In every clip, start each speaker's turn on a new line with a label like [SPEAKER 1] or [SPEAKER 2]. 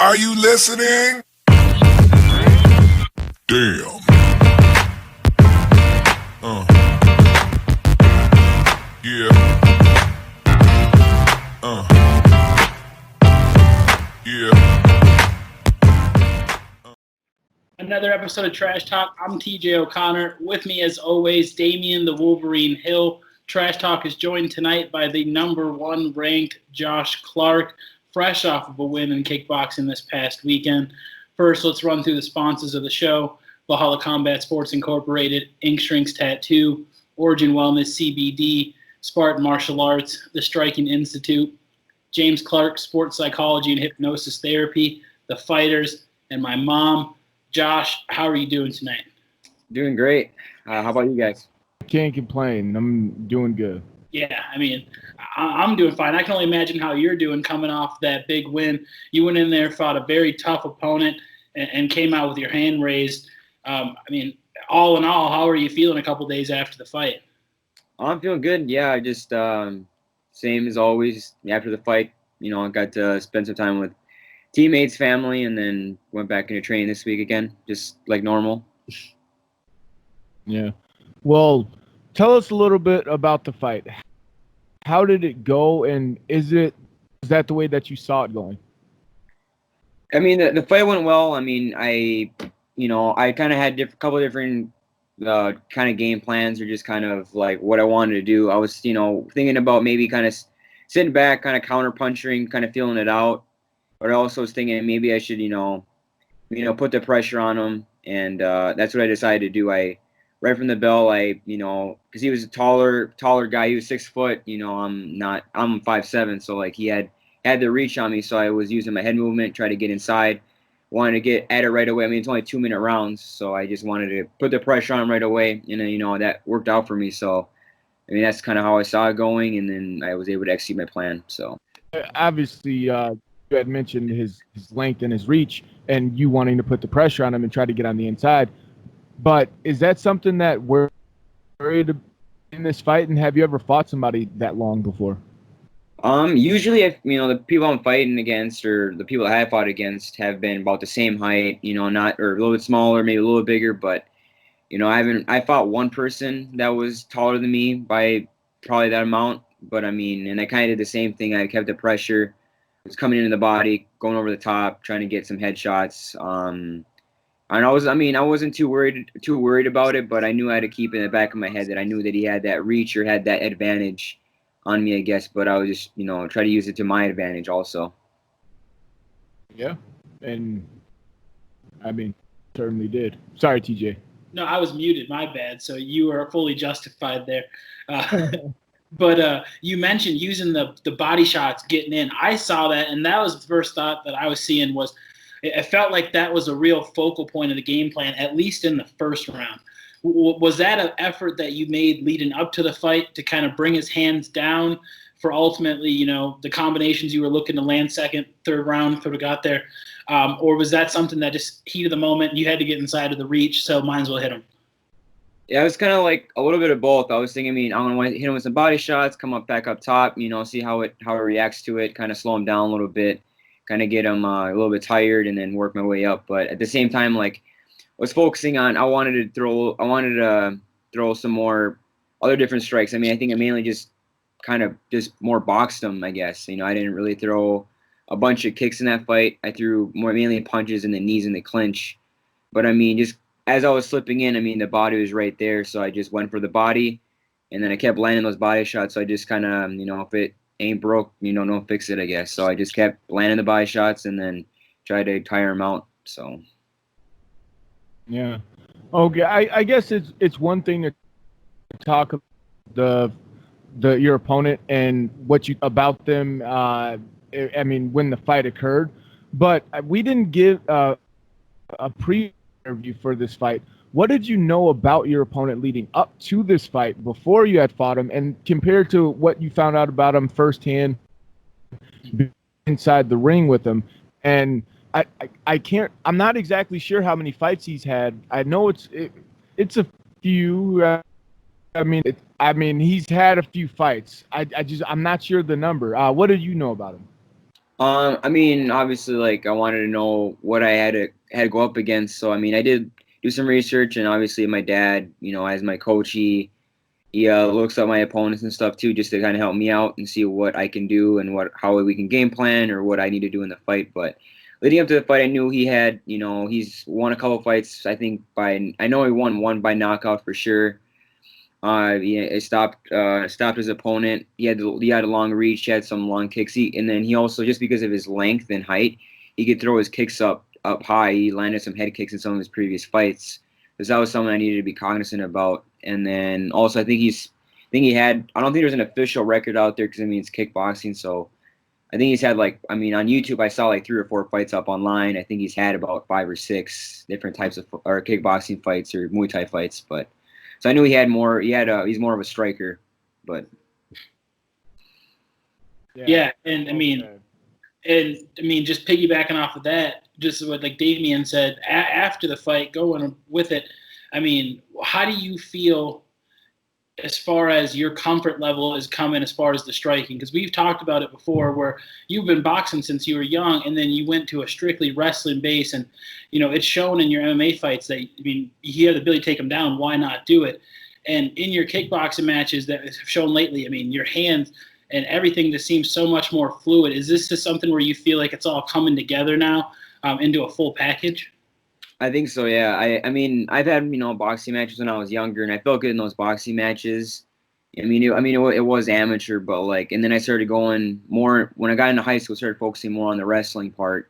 [SPEAKER 1] Are you listening? Damn. Yeah. Yeah.
[SPEAKER 2] Another episode of Trash Talk. I'm TJ O'Connor. With me, as always, Damian the Wolverine Hill. Trash Talk is joined tonight by the number one ranked Josh Clark, fresh off of a win in kickboxing this past weekend. First, let's run through the sponsors of the show. Valhalla Combat Sports Incorporated, Ink Shrinks Tattoo, Origin Wellness CBD, Spartan Martial Arts, The Striking Institute, James Clark Sports Psychology and Hypnosis Therapy, The Fighters, and my mom. Josh, how are you doing tonight?
[SPEAKER 3] Doing great. How about you guys?
[SPEAKER 4] Can't complain. I'm doing good.
[SPEAKER 2] Yeah, I mean, I'm doing fine. I can only imagine how you're doing coming off that big win. You went in there, fought a very tough opponent, and came out with your hand raised. I mean, all in all, how are you feeling a couple days after the fight?
[SPEAKER 3] I'm feeling good. Yeah, just same as always. After the fight, I got to spend some time with teammates, family, and then went back into training this week again, just like normal.
[SPEAKER 4] Yeah. Well, tell us a little bit about the fight. How did it go, and is that the way that you saw it going?
[SPEAKER 3] I mean, the fight went well. I mean, I kind of had a couple of different kind of game plans, or just kind of like what I wanted to do. I was, thinking about maybe kind of sitting back, kind of counter punching, kind of feeling it out. But I also was thinking maybe I should, put the pressure on him, and that's what I decided to do. Right from the bell, because he was a taller guy. He was 6 foot. I'm 5'7", so like he had the reach on me. So I was using my head movement, try to get inside. Wanted to get at it right away. I mean, it's only 2-minute rounds, so I just wanted to put the pressure on right away, and then that worked out for me. So, I mean, that's kind of how I saw it going, and then I was able to execute my plan. So,
[SPEAKER 4] obviously, you had mentioned his length and his reach, and you wanting to put the pressure on him and try to get on the inside. But is that something that we're worried in this fight? And have you ever fought somebody that long before?
[SPEAKER 3] Usually, the people I'm fighting against, or the people I have fought against, have been about the same height. Not, or a little bit smaller, maybe a little bigger. But I fought one person that was taller than me by probably that amount. But I mean, and I kind of did the same thing. I kept the pressure. It was coming into the body, going over the top, trying to get some headshots. And I wasn't too worried about it, but I knew I had to keep in the back of my head that I knew that he had that reach or had that advantage on me, I guess. But I was just, try to use it to my advantage also.
[SPEAKER 4] Yeah, and I mean, certainly did. Sorry, TJ.
[SPEAKER 2] No, I was muted. My bad. So you are fully justified there. But you mentioned using the body shots, getting in. I saw that, and that was the first thought that I was seeing was it felt like that was a real focal point of the game plan, at least in the first round. Was that an effort that you made leading up to the fight to kind of bring his hands down for ultimately, the combinations you were looking to land second, third round if it got there? Or was that something that just heat of the moment, you had to get inside of the reach, so might as well hit him?
[SPEAKER 3] Yeah, it was kind of like a little bit of both. I was thinking, I'm going to hit him with some body shots, come up back up top, see how it reacts to it, kind of slow him down a little bit, kind of get him a little bit tired, and then work my way up. But at the same time, like, I was focusing on, I wanted to throw some more other different strikes. I mean, I think I mainly just more boxed him, I guess. I didn't really throw a bunch of kicks in that fight. I threw mainly punches and the knees in the clinch. But I mean, just as I was slipping in, I mean, the body was right there, so I just went for the body, and then I kept landing those body shots. So I just kind of, if it ain't broke, don't fix it, I guess. So I just kept landing the body shots and then tried to tire him out. So.
[SPEAKER 4] Yeah. Okay. I guess it's one thing to talk about your opponent and what you about them. I mean, when the fight occurred, but we didn't give a pre-interview for this fight. What did you know about your opponent leading up to this fight before you had fought him, and compared to what you found out about him firsthand inside the ring with him? And I'm not exactly sure how many fights he's had. I know it's a few. I mean, he's had a few fights. I'm not sure the number. What do you know about him?
[SPEAKER 3] I mean, obviously, like I wanted to know what I had to go up against. So I mean, I did do some research, and obviously, my dad, as my coach, he looks up my opponents and stuff too, just to kind of help me out and see what I can do and how we can game plan or what I need to do in the fight. But leading up to the fight, I knew he had, he's won a couple fights. I know he won one by knockout for sure. It stopped his opponent. He had a long reach. He had some long kicks. And then he also, just because of his length and height, he could throw his kicks up high. He landed some head kicks in some of his previous fights. Because that was something I needed to be cognizant about. And then also, I don't think there's an official record out there because I mean it's kickboxing. So I think he's had on YouTube I saw like 3 or 4 fights up online. I think he's had about 5 or 6 different types of or kickboxing fights or Muay Thai fights, but. So I knew he had more. He's more of a striker, but
[SPEAKER 2] yeah, and I mean, just piggybacking off of that, just what like Damien said after the fight, going with it. I mean, how do you feel as far as your comfort level is coming as far as the striking? Because we've talked about it before where you've been boxing since you were young and then you went to a strictly wrestling base and, it's shown in your MMA fights that, you have the ability to take them down. Why not do it? And in your kickboxing matches that have shown lately, your hands and everything just seems so much more fluid. Is this just something where you feel like it's all coming together now into a full package?
[SPEAKER 3] I think so. Yeah. I mean, I've had boxing matches when I was younger, and I felt good in those boxing matches. It was amateur, but and then I started going more when I got into high school. Started focusing more on the wrestling part.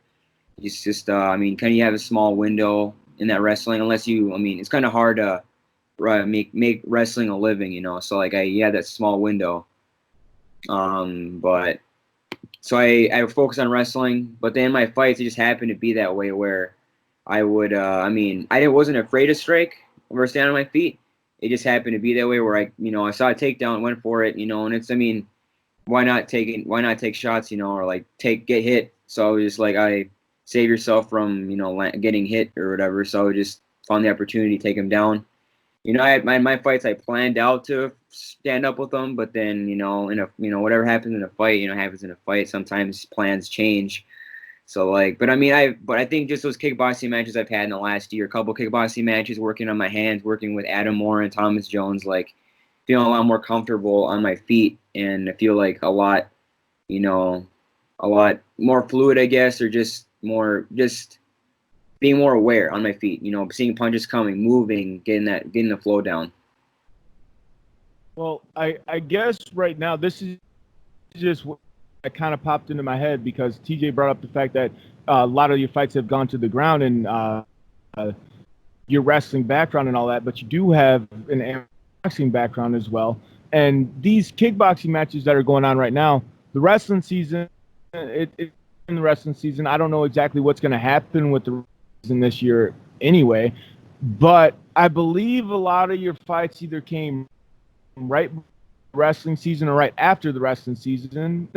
[SPEAKER 3] It's just, kind of you have a small window in that wrestling, unless it's kind of hard to make wrestling a living, So that small window. But so I focus on wrestling, but then my fights it just happened to be that way where I would, I wasn't afraid to strike or stand on my feet. It just happened to be that way where I saw a takedown, went for it, and it's, why not take shots, or get hit. So I was just I save yourself from, getting hit or whatever. So I just found the opportunity to take him down. I had my fights, I planned out to stand up with them, but then, whatever happens in a fight, happens in a fight. Sometimes plans change. So but I think just those kickboxing matches I've had in the last year, a couple kickboxing matches, working on my hands, working with Adam Moore and Thomas Jones, feeling a lot more comfortable on my feet, and I feel a lot more fluid, I guess, or just being more aware on my feet, seeing punches coming, moving, getting the flow down.
[SPEAKER 4] Well, I guess right now this is just what kind of popped into my head because TJ brought up the fact that a lot of your fights have gone to the ground and your wrestling background and all that, but you do have an boxing background as well. And these kickboxing matches that are going on right now, the wrestling season, in the wrestling season, I don't know exactly what's going to happen with the season this year anyway, but I believe a lot of your fights either came right wrestling season or right after the wrestling season.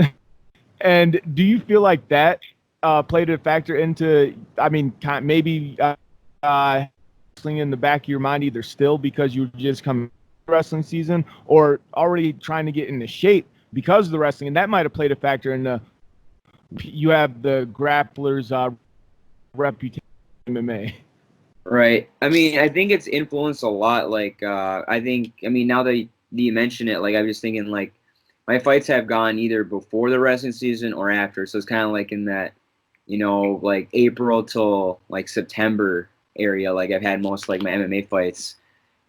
[SPEAKER 4] And do you feel like that played a factor into, maybe wrestling in the back of your mind either still because you just come wrestling season or already trying to get into shape because of the wrestling, and that might have played a factor in you have the grappler's reputation in MMA.
[SPEAKER 3] Right. I think it's influenced a lot. Now that you mention it, I was just thinking my fights have gone either before the wrestling season or after. So it's kind of in that, April till September area. I've had most my MMA fights.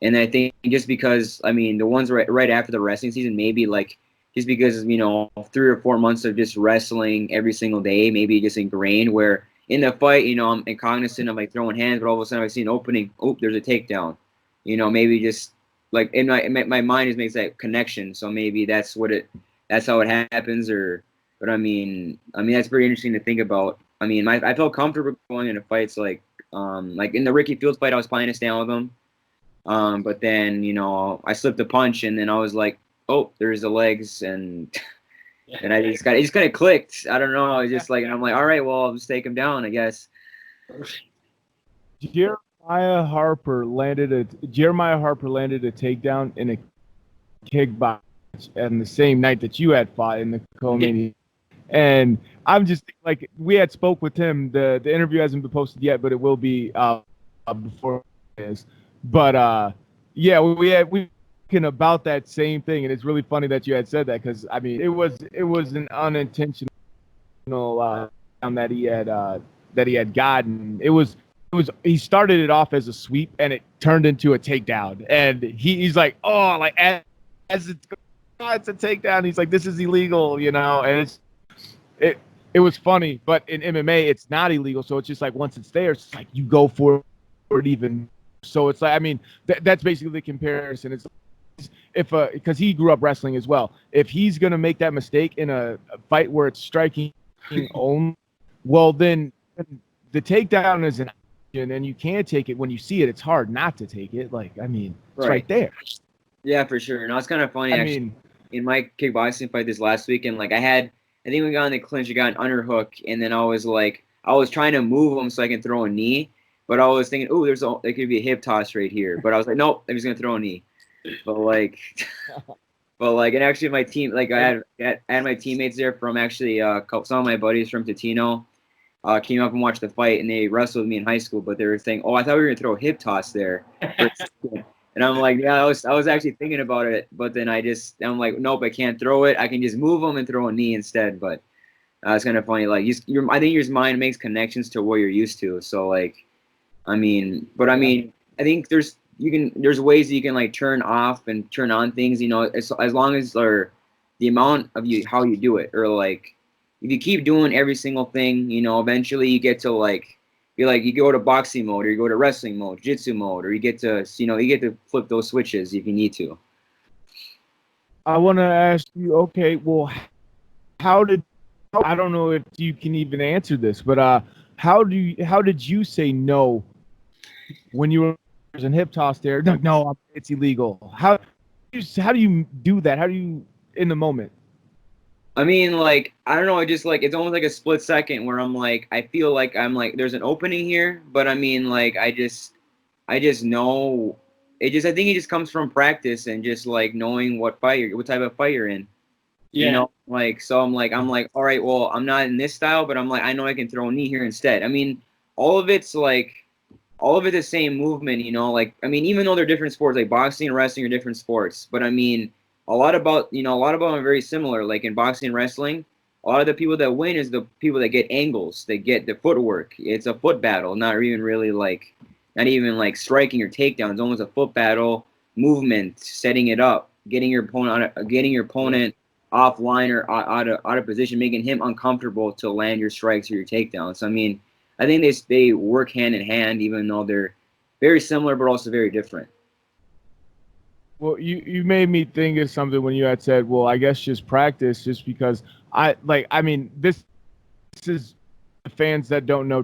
[SPEAKER 3] And I think just because, the ones right after the wrestling season, maybe just because, 3 or 4 months of just wrestling every single day, maybe just ingrained where in the fight, I'm cognizant of throwing hands, but all of a sudden I see an opening. Oh, there's a takedown. Maybe just in my mind makes that connection. So maybe that's how it happens. But that's very interesting to think about. I felt comfortable going into fights in the Ricky Fields fight, I was planning to stand with him. But then, I slipped a punch and then I was oh, there's the legs and it just kind of clicked. I don't know. I was just and I'm all right, well, I'll just take him down, I guess.
[SPEAKER 4] Jeremiah Harper landed a takedown in a kickbox on the same night that you had fought in the co-main. And I'm just like, we had spoke with him. The interview hasn't been posted yet, but it will be before it is. But yeah, we talking about that same thing, and it's really funny that you had said that, because I mean, it was an unintentional that he had gotten. It was he started it off as a sweep, and it turned into a takedown, and he's like, oh, like as it's a takedown, he's like, this is illegal, and it was funny. But in MMA, it's not illegal, so it's just like, once it's there, it's like you go for it even. So it's like, I mean, that's basically the comparison. It's if because he grew up wrestling as well. If he's gonna make that mistake in a fight where it's striking only, well, then the takedown is an option, and you can take it when you see it. It's hard not to take it. Like, I mean, it's right there.
[SPEAKER 3] Yeah, for sure. And it's kind of funny, actually.
[SPEAKER 4] I mean,
[SPEAKER 3] In my kickboxing fight this last weekend, like, I think we got in the clinch, I got an underhook, and then I was trying to move him so I can throw a knee, but I was thinking, oh, there could be a hip toss right here. But I was like, nope, I'm just going to throw a knee. But like, and actually my team, like, I had my teammates there from actually some of my buddies from Totino came up and watched the fight, and they wrestled with me in high school, but they were saying, oh, I thought we were going to throw a hip toss there. And I'm like, yeah, I was actually thinking about it, but then I'm like, nope, I can't throw it. I can just move them and throw a knee instead. But it's kind of funny. Like, I think your mind makes connections to what you're used to. So, like, I think there's ways that you can, like, turn off and turn on things, as long as the amount of how you do it, or like, if you keep doing every single thing, eventually you get to, like, you go to boxing mode, or you go to wrestling mode, jiu-jitsu mode, or you get to flip those switches if you need to.
[SPEAKER 4] I want to ask you, okay, well, I don't know if you can even answer this, but how did you say no when you were in hip toss there? No, it's illegal. How do you do that? How do you, in the moment?
[SPEAKER 3] I mean, like, I don't know. It's almost like a split second where I'm like, I feel like I'm like, there's an opening here, but I mean, like, I just know I think it just comes from practice and just, like, knowing what type of fight you're in.
[SPEAKER 2] Yeah.
[SPEAKER 3] Like, so I'm like, all right, well, I'm not in this style, but I'm like, I know I can throw a knee here instead. I mean, all of it's the same movement, like, I mean, even though they're different sports, like boxing and wrestling are different sports, but I mean, a lot about them are very similar. Like, in boxing and wrestling, a lot of the people that win is the people that get angles, they get the footwork. It's a foot battle, not even like striking or takedown. It's almost a foot battle, movement, setting it up, getting your opponent offline or out of position, making him uncomfortable to land your strikes or your takedowns. I mean, I think they work hand in hand, even though they're very similar but also very different.
[SPEAKER 4] Well, you made me think of something when you had said, well, I guess just practice, just because this is fans that don't know,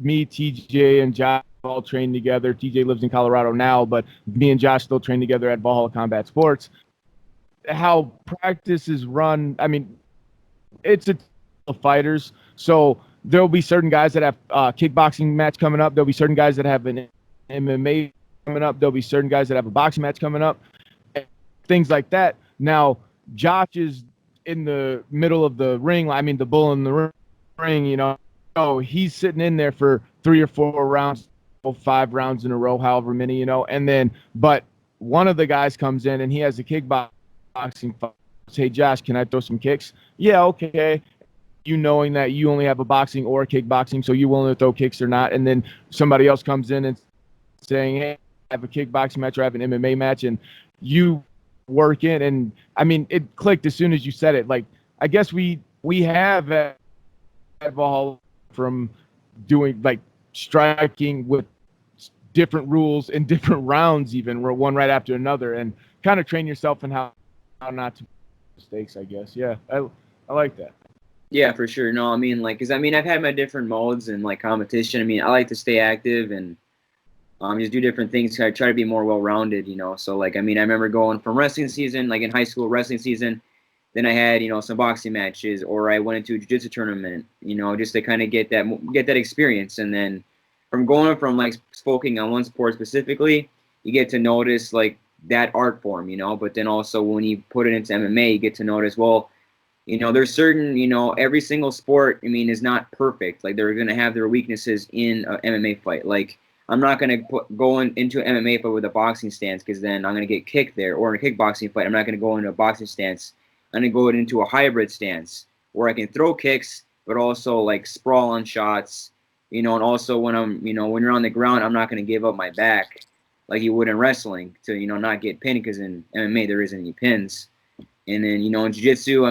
[SPEAKER 4] me, TJ, and Josh all trained together. TJ lives in Colorado now, but me and Josh still train together at Valhalla Combat Sports. How practice is run, I mean, it's a fighters, so there'll be certain guys that have a kickboxing match coming up. There'll be certain guys that have an MMA coming up. There'll be certain guys that have a boxing match coming up, things like that. Now, Josh is in the middle of the ring. I mean, the bull in the ring, So he's sitting in there for 3 or 4 rounds, 5 rounds in a row, however many, and then, but one of the guys comes in and he has a kickboxing fight. Hey, Josh, can I throw some kicks? Yeah, okay. You knowing that you only have a boxing or a kickboxing, so you willing to throw kicks or not, and then somebody else comes in and saying, hey, I have a kickboxing match or I have an MMA match, and you work in, and I mean, it clicked as soon as you said it. Like, I guess we have at Valhalla from doing, like, striking with different rules in different rounds, even where one right after another, and kind of train yourself in how not to make mistakes, I guess. Yeah, I like that.
[SPEAKER 3] Yeah, for sure. No, I mean, like, because I mean, I've had my different modes and, like, competition. I mean, I like to stay active and just do different things. I try to be more well-rounded, So, like, I mean, I remember going from wrestling season, like in high school wrestling season, then I had, some boxing matches, or I went into a jiu-jitsu tournament, just to kind of get that experience. And then from like focusing on one sport specifically, you get to notice, like, that art form, but then also when you put it into MMA, you get to notice, well, there's certain, every single sport, is not perfect. Like, they're going to have their weaknesses in an MMA fight. Like, I'm not going to go into an MMA fight with a boxing stance because then I'm going to get kicked there. Or in a kickboxing fight, I'm not going to go into a boxing stance. I'm going to go into a hybrid stance where I can throw kicks, but also, like, sprawl on shots. And also when when you're on the ground, I'm not going to give up my back like you would in wrestling to, not get pinned, because in MMA there isn't any pins. And then, in jiu-jitsu,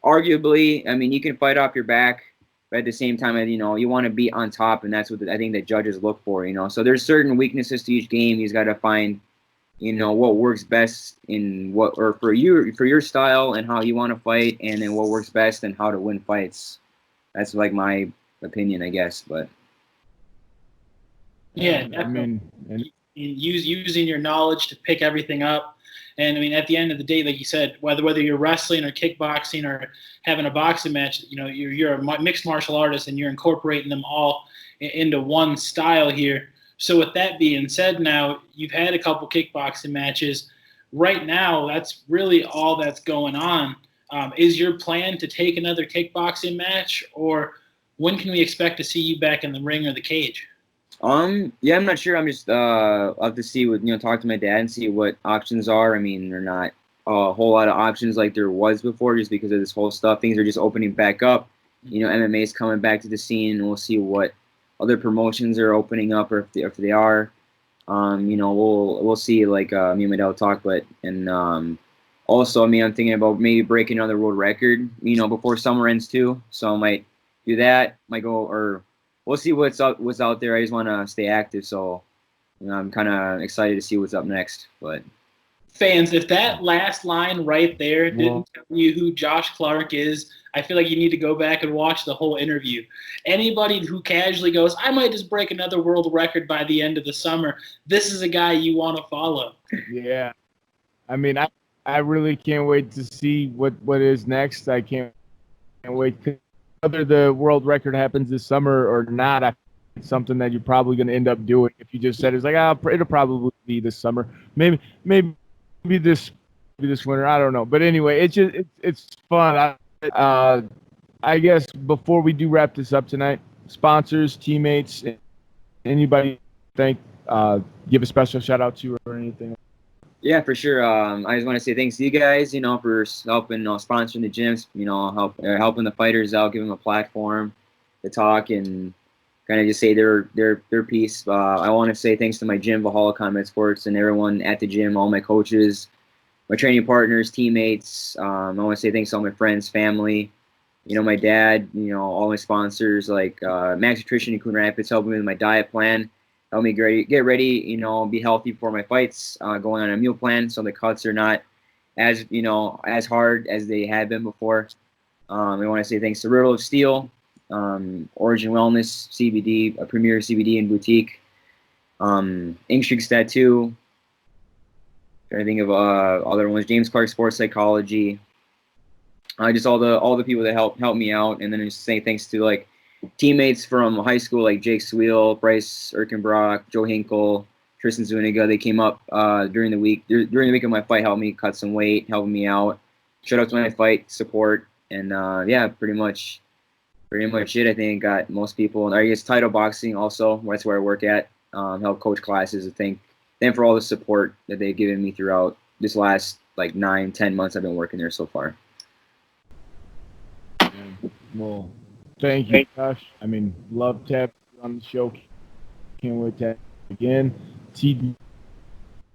[SPEAKER 3] arguably, you can fight off your back, but at the same time, you want to be on top, and that's what I think the judges look for, So there's certain weaknesses to each game. He's got to find, what works best for your style and how you want to fight, and then what works best and how to win fights. That's like my opinion, I guess, but.
[SPEAKER 2] Yeah, using your knowledge to pick everything up. And at the end of the day, like you said, whether you're wrestling or kickboxing or having a boxing match, you're a mixed martial artist and you're incorporating them all into one style here. So with that being said, now you've had a couple kickboxing matches. Right now, that's really all that's going on. Is your plan to take another kickboxing match, or when can we expect to see you back in the ring or the cage?
[SPEAKER 3] Yeah, I'm not sure. I'm just I'll have to see talk to my dad and see what options are. There are not a whole lot of options like there was before, just because of this whole stuff. Things are just opening back up. MMA is coming back to the scene, and we'll see what other promotions are opening up, or if they are. We'll see. Like me and my dad will talk, also, I'm thinking about maybe breaking another world record, before summer ends too. So I might do that. Might go, or we'll see what's out there. I just want to stay active, so I'm kind of excited to see what's up next. But
[SPEAKER 2] fans, if that last line right there didn't tell you who Josh Clark is, I feel like you need to go back and watch the whole interview. Anybody who casually goes, I might just break another world record by the end of the summer, this is a guy you want to follow.
[SPEAKER 4] Yeah. I really can't wait to see what is next. I can't wait. Whether the world record happens this summer or not, it's something that you're probably going to end up doing. If you just said it's like, it'll probably be this summer, maybe this winter. I don't know, but anyway, it's fun. I guess before we do wrap this up tonight, sponsors, teammates, anybody think give a special shout out to or anything.
[SPEAKER 3] Yeah, for sure. I just want to say thanks to you guys, for helping, sponsoring the gyms, helping the fighters out, giving them a platform to talk and kind of just say their piece. I want to say thanks to my gym, Valhalla Combat Sports, and everyone at the gym, all my coaches, my training partners, teammates. I want to say thanks to all my friends, family, my dad, all my sponsors, like Max Nutrition in Coon Rapids, helping me with my diet plan. Help me get ready, be healthy for my fights, going on a meal plan so the cuts are not as hard as they had been before. I want to say thanks to Riddle of Steel, Origin Wellness, CBD, a premier CBD and boutique, Ink Streaks Tattoo, trying to think of other ones, James Clark Sports Psychology, just all the people that help me out, and then just say thanks to like teammates from high school like Jake Sweel, Bryce Erkenbrock, Joe Hinkle, Tristan Zuniga. They came up during the week of my fight, helped me cut some weight, helping me out. Shout out to my fight support, and yeah, pretty much it. I think got most people. And I guess Title Boxing also. That's where I work at. Help coach classes. I think. Then for all the support that they've given me throughout this last like 9-10 months I've been working there so far.
[SPEAKER 4] Well, thank you, Josh. Love to have you on the show. Can't wait to have you again. TD,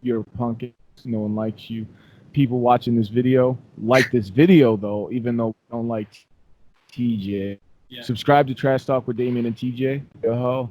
[SPEAKER 4] you're a punk. No one likes you. People watching this video like this video, though, even though we don't like TJ. Yeah. Subscribe to Trash Talk with Damien and TJ. Yo ho.